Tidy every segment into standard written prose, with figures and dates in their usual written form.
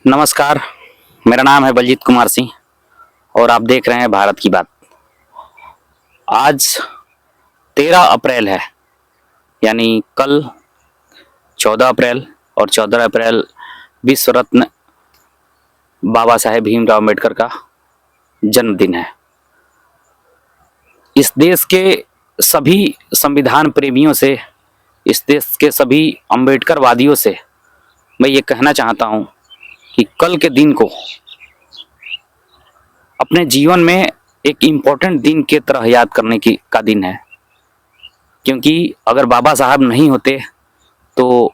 नमस्कार। मेरा नाम है बलजीत कुमार सिंह और आप देख रहे हैं भारत की बात। आज 13 अप्रैल है, यानी कल 14 अप्रैल और 14 अप्रैल विश्व रत्न बाबा साहेब भीमराव अम्बेडकर का जन्मदिन है। इस देश के सभी संविधान प्रेमियों से, इस देश के सभी अम्बेडकर वादियों से मैं ये कहना चाहता हूँ कि कल के दिन को अपने जीवन में एक इम्पोर्टेंट दिन के तरह याद करने का दिन है। क्योंकि अगर बाबा साहब नहीं होते तो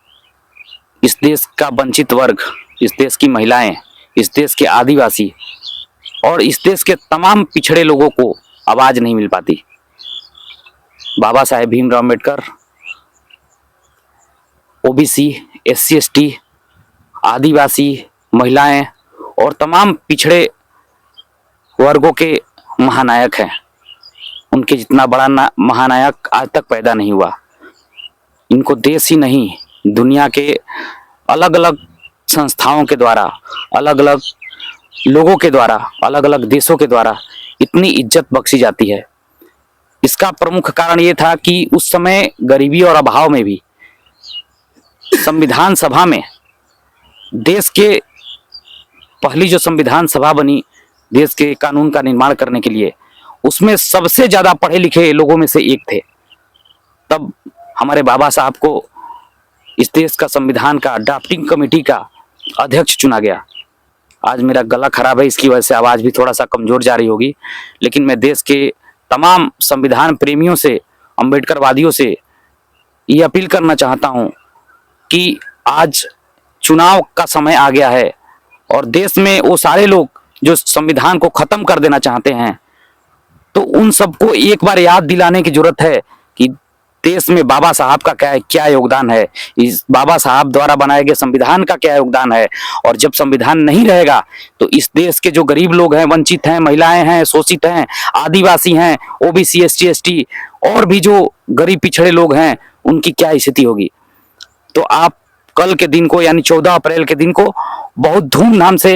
इस देश का वंचित वर्ग, इस देश की महिलाएं, इस देश के आदिवासी और इस देश के तमाम पिछड़े लोगों को आवाज नहीं मिल पाती। Baba Saheb Bhimrao Ambedkar OBC, SC, ST, आदिवासी, महिलाएं और तमाम पिछड़े वर्गों के महानायक हैं। उनके जितना बड़ा महानायक आज तक पैदा नहीं हुआ। इनको देश ही नहीं, दुनिया के अलग अलग संस्थाओं के द्वारा, अलग अलग लोगों के द्वारा, अलग अलग देशों के द्वारा इतनी इज्जत बख्शी जाती है। इसका प्रमुख कारण ये था कि उस समय गरीबी और अभाव में भी संविधान सभा में, देश के पहली जो संविधान सभा बनी देश के कानून का निर्माण करने के लिए, उसमें सबसे ज्यादा पढ़े लिखे लोगों में से एक थे। तब हमारे बाबा साहब को इस देश का संविधान का ड्राफ्टिंग कमेटी का अध्यक्ष चुना गया। आज मेरा गला खराब है, इसकी वजह से आवाज भी थोड़ा सा कमजोर जा रही होगी, लेकिन मैं देश के तमाम संविधान प्रेमियों से, अम्बेडकरवादियों से ये अपील करना चाहता हूं कि आज चुनाव का समय आ गया है और देश में वो सारे लोग जो संविधान को खत्म कर देना चाहते हैं, तो उन सबको एक बार याद दिलाने की जरूरत है कि देश में बाबा साहब का क्या योगदान है, इस बाबा साहब द्वारा बनाए गए संविधान का क्या योगदान है। और जब संविधान नहीं रहेगा तो इस देश के जो गरीब लोग हैं, वंचित हैं, महिलाएं हैं, शोषित हैं, आदिवासी हैं, ओबीसी, एसटी, एसटी और भी जो गरीब पिछड़े लोग हैं, उनकी क्या स्थिति होगी। तो आप कल के दिन को, यानी 14 अप्रैल के दिन को बहुत धूमधाम से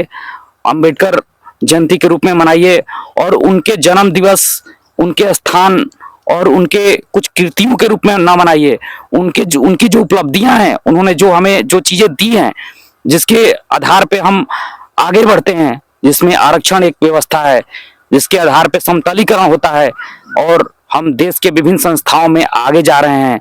अंबेडकर जयंती के रूप में मनाइए और उनके जन्म दिवस, उनके स्थान और उनके कुछ कृतियों के रूप में ना मनाइए। उनकी जो उपलब्धियां हैं, उन्होंने जो हमें जो चीजें दी हैं, जिसके आधार पे हम आगे बढ़ते हैं, जिसमें आरक्षण एक व्यवस्था है, जिसके आधार पे समतलीकरण होता है और हम देश के विभिन्न संस्थाओं में आगे जा रहे हैं,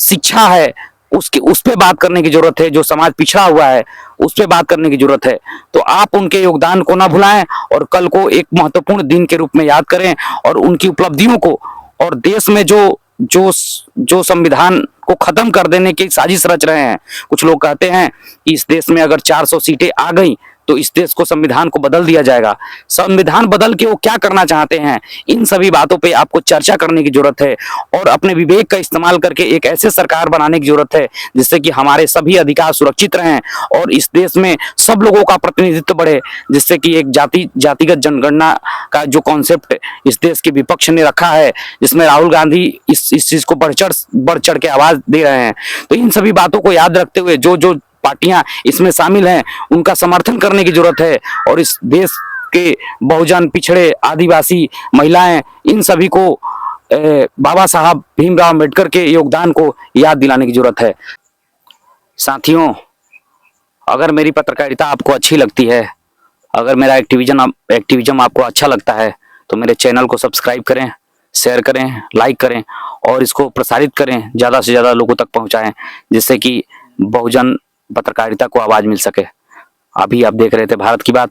शिक्षा है, उस पे बात करने की जरूरत है। जो समाज पिछड़ा हुआ है उस पे बात करने की जरूरत है। तो आप उनके योगदान को ना भुलाएं और कल को एक महत्वपूर्ण दिन के रूप में याद करें और उनकी उपलब्धियों को, और देश में जो संविधान को खत्म कर देने की साजिश रच रहे हैं। कुछ लोग कहते हैं कि इस देश में अगर 400 सीटें आ गई तो इस देश को, संविधान को बदल दिया जाएगा। संविधान बदल के वो क्या करना चाहते हैं, इन सभी बातों पे आपको चर्चा करने की जरूरत है और अपने विवेक का इस्तेमाल करके एक ऐसे सरकार बनाने की जरूरत है जिससे कि हमारे सभी अधिकार सुरक्षित रहें और इस देश में सब लोगों का प्रतिनिधित्व बढ़े, जिससे कि एक जातिगत जनगणना का जो कॉन्सेप्ट इस देश के विपक्ष ने रखा है, जिसमें राहुल गांधी इस चीज को बढ़ चढ़ के आवाज दे रहे हैं। तो इन सभी बातों को याद रखते हुए जो पार्टियां इसमें शामिल हैं, उनका समर्थन करने की जरूरत है और इस देश के बहुजन, पिछड़े, आदिवासी, महिलाएं, इन सभी को बाबा साहब भीमराव अम्बेडकर के योगदान को याद दिलाने की जरूरत है। साथियों, अगर मेरी पत्रकारिता आपको अच्छी लगती है, अगर मेरा एक्टिविज्म आपको अच्छा लगता है, तो मेरे चैनल को सब्सक्राइब करें, शेयर करें, लाइक करें और इसको प्रसारित करें, ज़्यादा से ज़्यादा लोगों तक पहुंचाएं, जिससे कि बहुजन पत्रकारिता को आवाज मिल सके। अभी आप देख रहे थे भारत की बात।